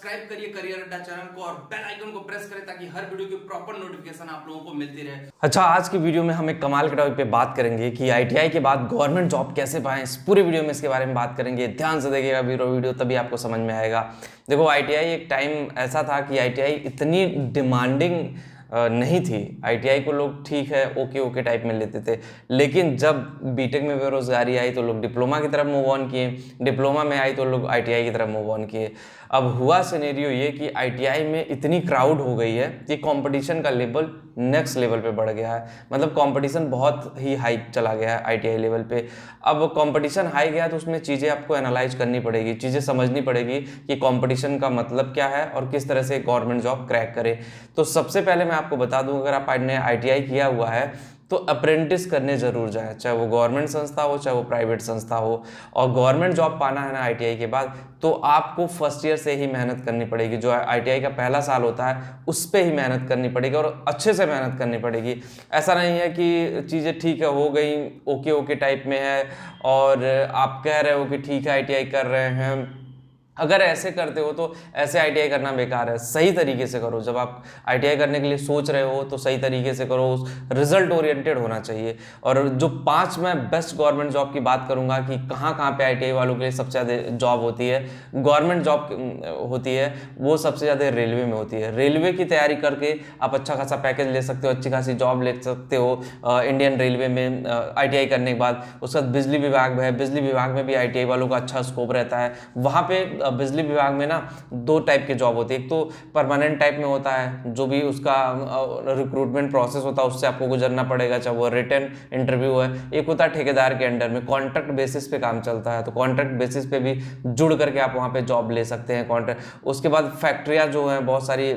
Subscribe करिए career अड्डा channel को और बेल आइकन को प्रेस करें ताकि हर वीडियो की प्रॉपर नोटिफिकेशन आप लोगों को मिलती रहे। अच्छा, आज की वीडियो में हम एक कमाल के टॉपिक पे बात करेंगे कि आईटीआई के बाद गवर्नमेंट जॉब कैसे पाएं। इस पूरे वीडियो में इसके बारे में बात करेंगे। ध्यान से देखिएगा वीडियो, तभी आपको समझ में आएगा। देखो, आईटीआई एक टाइम ऐसा था कि आईटीआई इतनी डिमांडिंग नहीं थी। आईटीआई को लोग ठीक है ओके टाइप में लेते थे, लेकिन जब बीटेक में बेरोजगारी आई तो लोग डिप्लोमा की तरफ मूव ऑन किए, डिप्लोमा में आई तो लोग आईटीआई की तरफ मूव ऑन किए। अब हुआ सिनेरियो ये कि आईटीआई में इतनी क्राउड हो गई है कि कंपटीशन का लेवल नेक्स्ट लेवल पे बढ़ गया है। मतलब कंपटीशन बहुत ही हाई चला गया है आईटीआई लेवल पे। अब कंपटीशन हाई गया तो उसमें चीज़ें आपको एनालाइज करनी पड़ेगी, चीज़ें समझनी पड़ेगी कि कंपटीशन का मतलब क्या है और किस तरह से गवर्नमेंट जॉब क्रैक करे। तो सबसे पहले मैं आपको बता दूं, अगर आपने आईटीआई किया हुआ है तो अप्रेंटिस करने जरूर जाएं, चाहे वो गवर्नमेंट संस्था हो चाहे वो प्राइवेट संस्था हो। और गवर्नमेंट जॉब पाना है ना आईटीआई के बाद, तो आपको फर्स्ट ईयर से ही मेहनत करनी पड़ेगी। जो आईटीआई का पहला साल होता है उस पर ही मेहनत करनी पड़ेगी और अच्छे से मेहनत करनी पड़ेगी। ऐसा नहीं है कि चीज़ें ठीक है हो गई, ओके टाइप में है और आप कह रहे हो कि ठीक है आईटीआई कर रहे हैं। अगर ऐसे करते हो तो ऐसे आईटीआई करना बेकार है। सही तरीके से करो। जब आप आईटीआई करने के लिए सोच रहे हो तो सही तरीके से करो, रिजल्ट ओरिएंटेड होना चाहिए। और जो 5 मैं बेस्ट गवर्नमेंट जॉब की बात करूंगा कि कहाँ पे आईटीआई वालों के लिए सबसे ज़्यादा जॉब होती है, गवर्नमेंट जॉब होती है, वो सबसे ज़्यादा रेलवे में होती है। रेलवे की तैयारी करके आप अच्छा खासा पैकेज ले सकते हो, अच्छी खासी जॉब ले सकते हो इंडियन रेलवे में आईटीआई करने के बाद। उसके बाद बिजली विभाग है, बिजली विभाग में भी आईटीआई वालों का अच्छा स्कोप रहता है। वहाँ पे बिजली विभाग में ना 2 टाइप के जॉब होती है। एक तो परमानेंट टाइप में होता है, जो भी उसका रिक्रूटमेंट प्रोसेस होता है उससे आपको गुजरना पड़ेगा, चाहे वो रिटन इंटरव्यू है। एक होता है ठेकेदार के अंडर में, कॉन्ट्रैक्ट बेसिस पे काम चलता है, तो कॉन्ट्रैक्ट बेसिस पे भी जुड़ करके आप वहाँ पे जॉब ले सकते हैं कॉन्ट्रैक्ट। उसके बाद फैक्ट्रियाँ जो हैं, बहुत सारी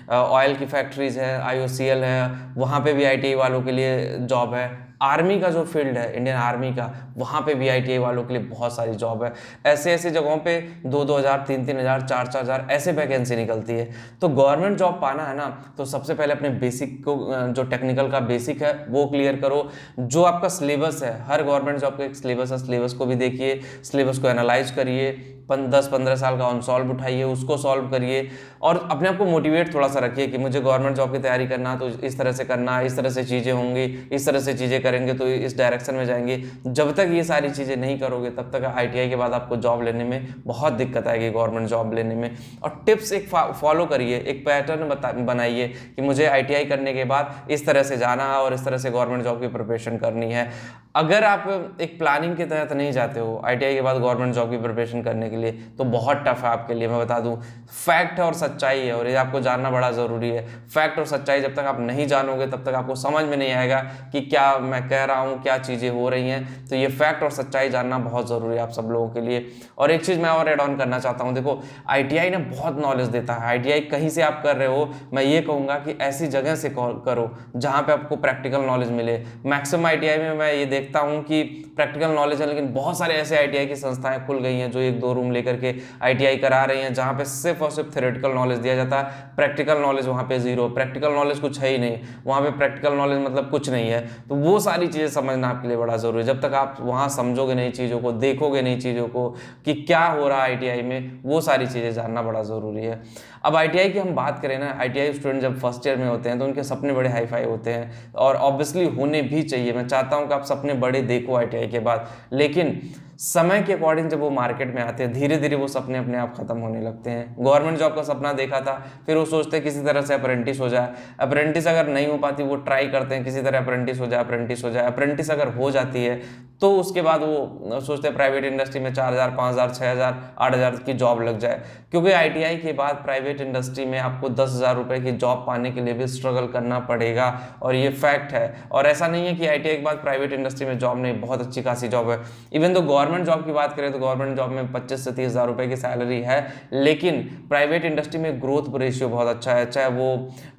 ऑयल की फैक्ट्रीज है, आईओसीएल है, वहाँ पे भी आईटीआई वालों के लिए जॉब है। आर्मी का जो फील्ड है, इंडियन आर्मी का, वहाँ पे भी आईटीआई वालों के लिए बहुत सारी जॉब है। ऐसे जगहों पे 2-2 हज़ार, 3-3 हज़ार, 4-4 हज़ार ऐसे वैकेंसी निकलती है। तो गवर्नमेंट जॉब पाना है ना, तो सबसे पहले अपने बेसिक को, जो टेक्निकल का बेसिक है वो क्लियर करो। जो आपका सिलेबस है, हर गवर्नमेंट जॉब का एक सिलेबस है, सिलेबस को भी देखिए, सिलेबस को एनालाइज करिए। 10-15 साल का अनसॉल्व उठाइए, उसको सॉल्व करिए और अपने आप को मोटिवेट थोड़ा सा रखिए कि मुझे गवर्नमेंट जॉब की तैयारी करना है तो इस तरह से करना है, इस तरह से चीज़ें होंगी, इस तरह से चीज़ें करेंगे तो इस डायरेक्शन में जाएंगे। जब तक ये सारी चीज़ें नहीं करोगे तब तक आईटीआई के बाद आपको जॉब लेने में बहुत दिक्कत आएगी, गवर्नमेंट जॉब लेने में। और टिप्स एक फॉलो करिए, एक पैटर्न बनाइए कि मुझे आईटीआई करने के बाद इस तरह से जाना है और इस तरह से गवर्नमेंट जॉब की प्रिपरेशन करनी है। अगर आप एक प्लानिंग के तहत नहीं जाते हो आईटीआई के बाद गवर्नमेंट जॉब की प्रिपरेशन करने के लिए, तो बहुत टफ है आपके लिए। मैं बता दूं, फैक्ट है और सच्चाई है और ये आपको जानना बड़ा ज़रूरी है। फैक्ट और सच्चाई जब तक आप नहीं जानोगे तब तक आपको समझ में नहीं आएगा कि क्या मैं कह रहा हूँ, क्या चीज़ें हो रही हैं। तो ये फैक्ट और सच्चाई जानना बहुत ज़रूरी है आप सब लोगों के लिए। और एक चीज़ मैं और एड ऑन करना चाहता हूँ, देखो आईटीआई ने बहुत नॉलेज देता है। आईटीआई कहीं से आप कर रहे हो, मैं ये कहूँगा कि ऐसी जगह से करो जहाँ पर आपको प्रैक्टिकल नॉलेज मिले। मैक्सिमम आईटीआई में मैं ये देखता हूँ कि प्रैक्टिकल नॉलेज है, लेकिन बहुत सारे ऐसे आईटीआई की संस्थाएं खुल गई हैं जो 1-2 रूम लेकर के आईटीआई करा रही हैं, जहाँ पे सिर्फ और सिर्फ थ्योरेटिकल नॉलेज दिया जाता है, प्रैक्टिकल नॉलेज वहाँ पे जीरो। प्रैक्टिकल नॉलेज कुछ है ही नहीं वहाँ पे, प्रैक्टिकल नॉलेज मतलब कुछ नहीं है। तो वो सारी चीज़ें समझना आपके लिए बड़ा ज़रूरी है। जब तक आप वहाँ समझोगे नहीं चीज़ों को, देखोगे नहीं चीज़ों को कि क्या हो रहा है आईटीआई में, वो सारी चीज़ें जानना बड़ा ज़रूरी है। अब आईटीआई की हम बात करें ना, आईटीआई स्टूडेंट जब फर्स्ट ईयर में होते हैं तो उनके सपने बड़े हाई फाई होते हैं और ऑब्वियसली होने भी चाहिए। मैं चाहता हूँ कि आप सपने बड़े देखो आईटीआई के बाद, लेकिन समय के अकॉर्डिंग जब वो मार्केट में आते हैं धीरे धीरे वो सपने अपने आप खत्म होने लगते हैं। गवर्नमेंट जॉब का सपना देखा था, फिर वो सोचते हैं किसी तरह से अप्रेंटिस हो जाए। अप्रेंटिस अगर नहीं हो पाती वो ट्राई करते हैं किसी तरह अप्रेंटिस हो जाए। अप्रेंटिस अगर हो जाती है तो उसके बाद वो सोचते हैं प्राइवेट इंडस्ट्री में 4,000, 5,000, 6,000, 8,000 की जॉब लग जाए। क्योंकि आईटीआई के बाद प्राइवेट इंडस्ट्री में आपको 10,000 रुपये की जॉब पाने के लिए भी स्ट्रगल करना पड़ेगा और ये फैक्ट है। और ऐसा नहीं है कि आईटीआई के बाद प्राइवेट इंडस्ट्री में जॉब नहीं, बहुत अच्छी खासी जॉब है। इवन तो गवर्नमेंट जॉब की बात करें तो गवर्नमेंट जॉब में 25 से 30,000 रुपये की सैलरी है, लेकिन प्राइवेट इंडस्ट्री में ग्रोथ रेशियो बहुत अच्छा है। चाहे वो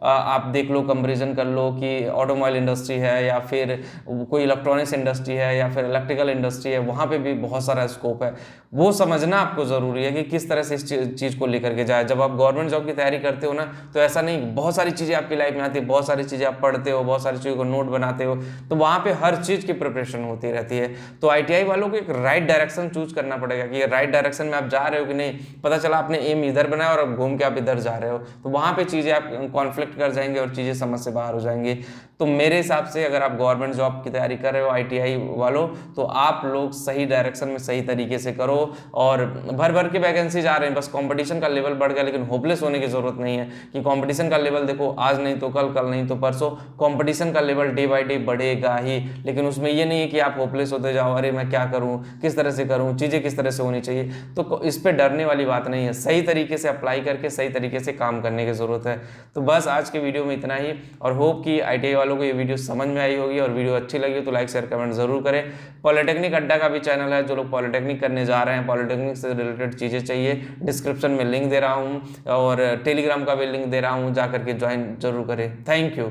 आप देख लो, कंपेरिजन कर लो कि ऑटोमोबाइल इंडस्ट्री है या फिर कोई इलेक्ट्रॉनिक्स इंडस्ट्री है या फिर इलेक्ट्रिकल इंडस्ट्री है, वहाँ पे भी बहुत सारा स्कोप है। वो समझना आपको ज़रूरी है कि किस तरह से इस चीज़ को लेकर के जाए। जब आप गवर्नमेंट जॉब की तैयारी करते हो ना, तो ऐसा नहीं, बहुत सारी चीज़ें आपकी लाइफ में आती है, बहुत सारी चीज़ें आप पढ़ते हो, बहुत सारी चीज़ों को नोट बनाते हो, तो वहाँ पे हर चीज़ की प्रिपरेशन होती रहती है। तो आईटीआई वालों को एक राइट राइट डायरेक्शन चूज करना पड़ेगा कि राइट डायरेक्शन में आप जा रहे हो कि नहीं। पता चला आपने एम इधर बनाया और अब घूम के आप इधर जा रहे हो, तो वहाँ पे चीज़ें आप कॉन्फ्लिक्ट कर जाएंगे और चीज़ें समझ से बाहर हो जाएंगी। तो मेरे हिसाब से अगर आप गवर्नमेंट जॉब की तैयारी कर रहे हो ITI वालों, तो आप लोग सही डायरेक्शन में सही तरीके से करो। और भर भर के वैकेंसी जा रहे हैं, बस कंपटीशन का लेवल बढ़ गया, लेकिन होपलेस होने की जरूरत नहीं है कि कंपटीशन का लेवल देखो आज नहीं तो कल, कल नहीं तो परसों, कंपटीशन का लेवल डे बाय डे बढ़ेगा ही। लेकिन उसमें ये नहीं है कि आप होपलेस होते जाओ, अरे मैं क्या करूँ, किस तरह से करूँ, चीज़ें किस तरह से होनी चाहिए। तो इस पर डरने वाली बात नहीं है, सही तरीके से अप्लाई करके सही तरीके से काम करने की जरूरत है। तो बस आज के वीडियो में इतना ही, और होप कि ITI वालों को ये वीडियो समझ में आई होगी, और वीडियो अच्छी लगी तो लाइक शेयर कमेंट जरूर करें। पॉलिटेक्निक अड्डा का भी चैनल है, जो लोग पॉलिटेक्निक करने जा रहे हैं, पॉलिटेक्निक से रिलेटेड चीज़ें चाहिए, डिस्क्रिप्शन में लिंक दे रहा हूँ, और टेलीग्राम का भी लिंक दे रहा हूँ, जा करके ज्वाइन जरूर करें। Thank you.